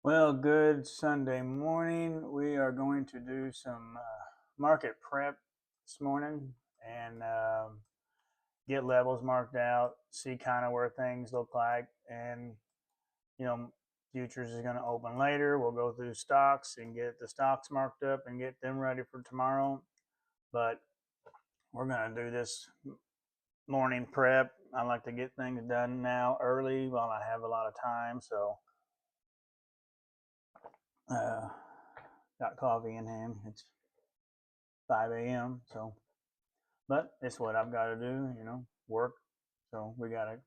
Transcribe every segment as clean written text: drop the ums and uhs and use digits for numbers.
Well, good Sunday morning. We are going to do some market prep this morning and get levels marked out, see kind of where things look like. And, you know, futures is going to open later. We'll go through stocks and get the stocks marked up and get them ready for tomorrow. But we're going to do this morning prep. I like to get things done now early while I have a lot of time. So, uh, got coffee in hand. It's 5 a.m. So, but it's what I've got to do, work. So we got to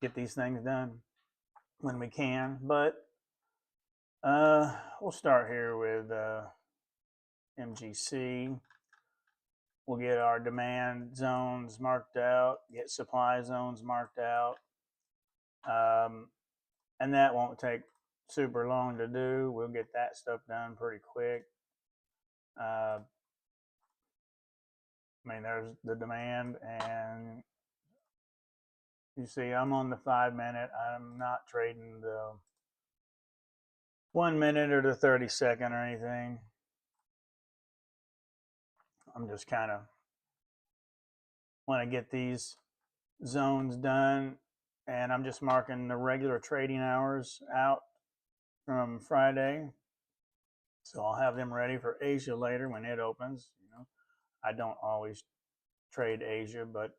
get these things done when we can. But we'll start here with MGC. We'll get our demand zones marked out, get supply zones marked out. And that won't take super long to do. We'll get that stuff done pretty quick. I mean, there's the demand, and you see, I'm on the 5 minute. I'm not trading the 1 minute or the 30-second or anything. I'm just kind of want to get these zones done, and I'm just marking the regular trading hours out from Friday. So I'll have them ready for Asia later when it opens. I don't always trade Asia, but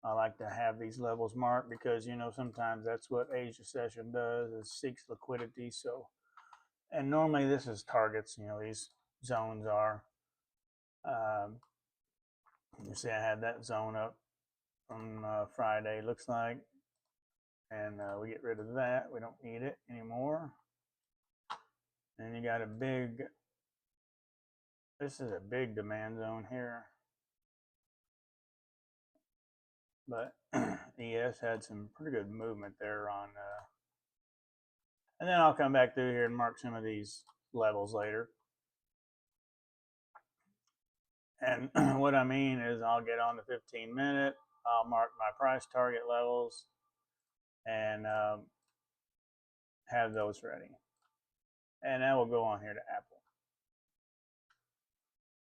I like to have these levels marked because sometimes that's what Asia session does, is seeks liquidity. So, and normally this is targets. These zones are. Um, you see, I had that zone up from Friday, looks like, and we get rid of that. We don't need it anymore. And you got a big. This is a big demand zone here, but ES had some pretty good movement there on. And then I'll come back through here and mark some of these levels later. And what I mean is I'll get on the 15-minute, I'll mark my price target levels, and have those ready. And that will go on here to Apple.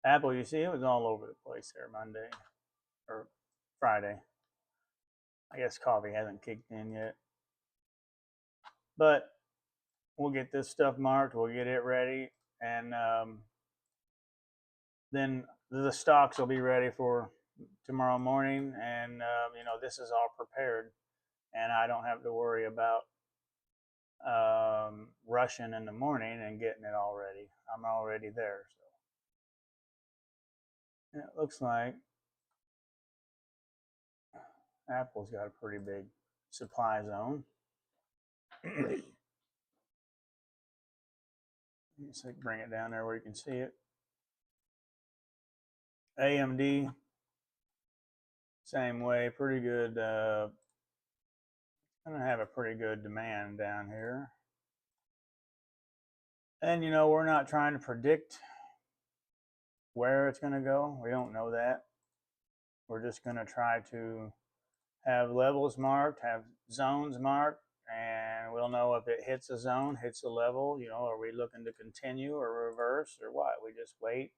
Apple, you see, it was all over the place there Monday or Friday. I guess coffee hasn't kicked in yet. But we'll get this stuff marked, we'll get it ready, and then the stocks will be ready for tomorrow morning. And, this is all prepared, and I don't have to worry about rushing in the morning and getting it all ready. I'm already there. So it looks like Apple's got a pretty big supply zone. Let's bring it down there where you can see it. AMD, same way, pretty good. Gonna have a pretty good demand down here. And we're not trying to predict where it's gonna go. We don't know that. We're just gonna try to have levels marked, have zones marked, and we'll know if it hits a zone, hits a level. Are we looking to continue or reverse or what? We just wait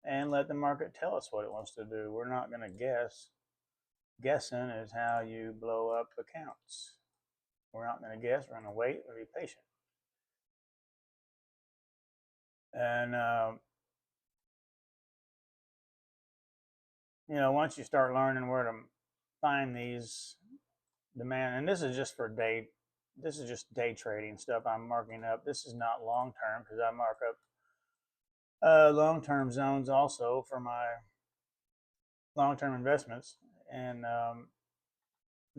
and let the market tell us what it wants to do. We're not going to guess. Guessing is how you blow up accounts. We're not going to guess. We're going to wait and be patient. And once you start learning where to find these demand, and this is just for day. This is just day trading stuff I'm marking up. This is not long term because I mark up long-term zones also for my long-term investments, and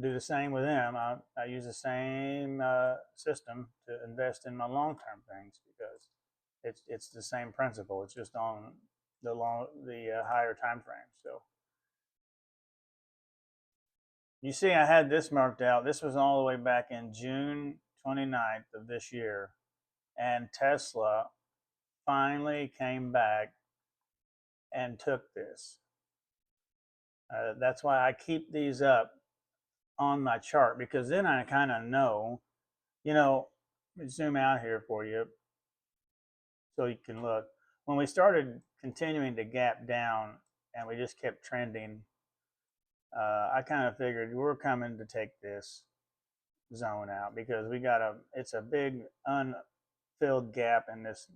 do the same with them. I use the same system to invest in my long-term things because it's the same principle. It's just on the higher time frame. So you see, I had this marked out. This was all the way back in June 29th of this year, and Tesla finally came back and took this. That's why I keep these up on my chart, because then I kind of know You know, let me zoom out here for you so you can look. When we started continuing to gap down and we just kept trending, I kind of figured we're coming to take this zone out because it's a big unfilled gap in this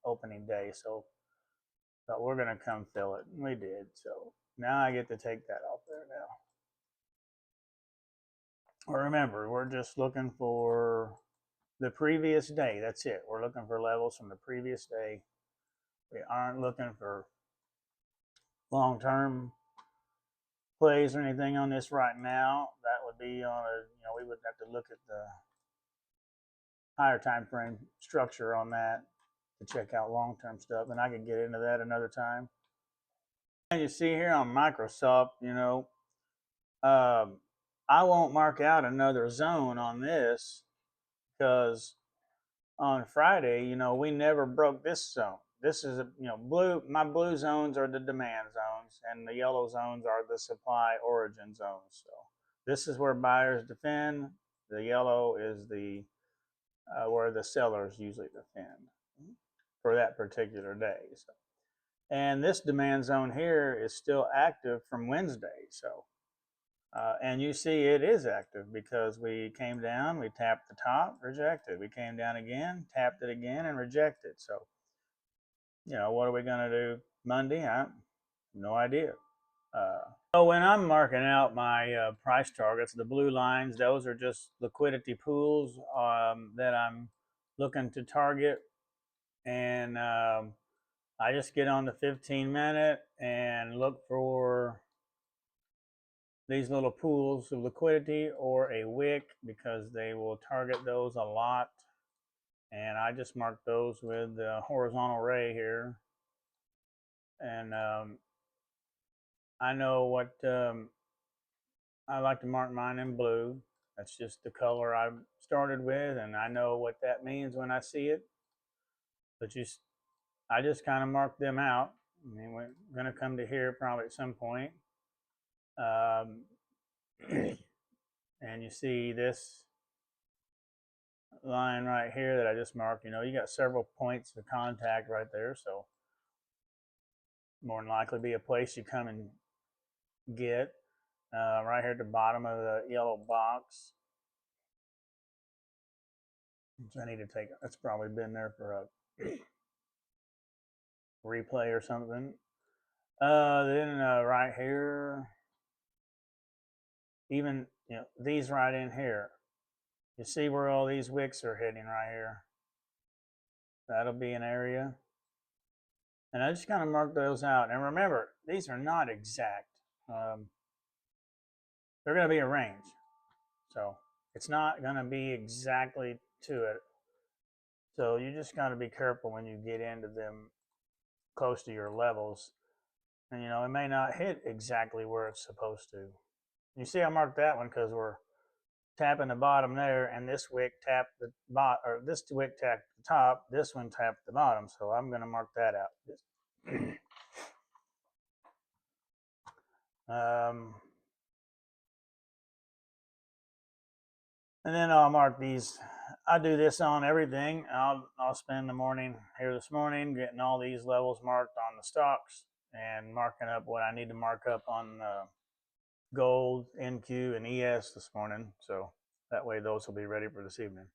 opening day. So, but we're going to come fill it. And we did. So now I get to take that off there now. Well, remember, we're just looking for the previous day. That's it. We're looking for levels from the previous day. We aren't looking for long term plays or anything on this right now. That would be on a, we would have to look at the higher time frame structure on that to check out long term stuff. And I could get into that another time. And you see here on Microsoft, I won't mark out another zone on this because on Friday, we never broke this zone. This is blue. My blue zones are the demand zones, and the yellow zones are the supply origin zones. So this is where buyers defend. The yellow is the where the sellers usually defend for that particular day. So, and this demand zone here is still active from Wednesday. So, and you see it is active because we came down, we tapped the top, rejected. We came down again, tapped it again, and rejected. So, what are we going to do Monday? I have no idea. So when I'm marking out my price targets, the blue lines, those are just liquidity pools that I'm looking to target. And I just get on the 15-minute and look for these little pools of liquidity or a wick because they will target those a lot. And I just mark those with the horizontal ray here. And I know what I like to mark mine in blue. That's just the color I started with, and I know what that means when I see it. But I just kind of mark them out. I mean, we're going to come to here probably at some point. And you see this line right here that I just marked. You got several points of contact right there, so more than likely be a place you come and get. Right here at the bottom of the yellow box. So I need to take, that's probably been there for a replay or something. Then right here, even these right in here, you see where all these wicks are hitting right here. That'll be an area, and I just kind of mark those out. And remember, these are not exact. They're going to be a range, so it's not going to be exactly to it. So you just got to be careful when you get into them close to your levels. And it may not hit exactly where it's supposed to. You see I marked that one because we're tapping the bottom there, and this wick tapped the bottom, or this wick tapped the top, this one tapped the bottom, so I'm going to mark that out. And then I'll mark these. I do this on everything. I'll spend the morning here this morning getting all these levels marked on the stocks and marking up what I need to mark up on gold, NQ, and ES this morning. So that way those will be ready for this evening.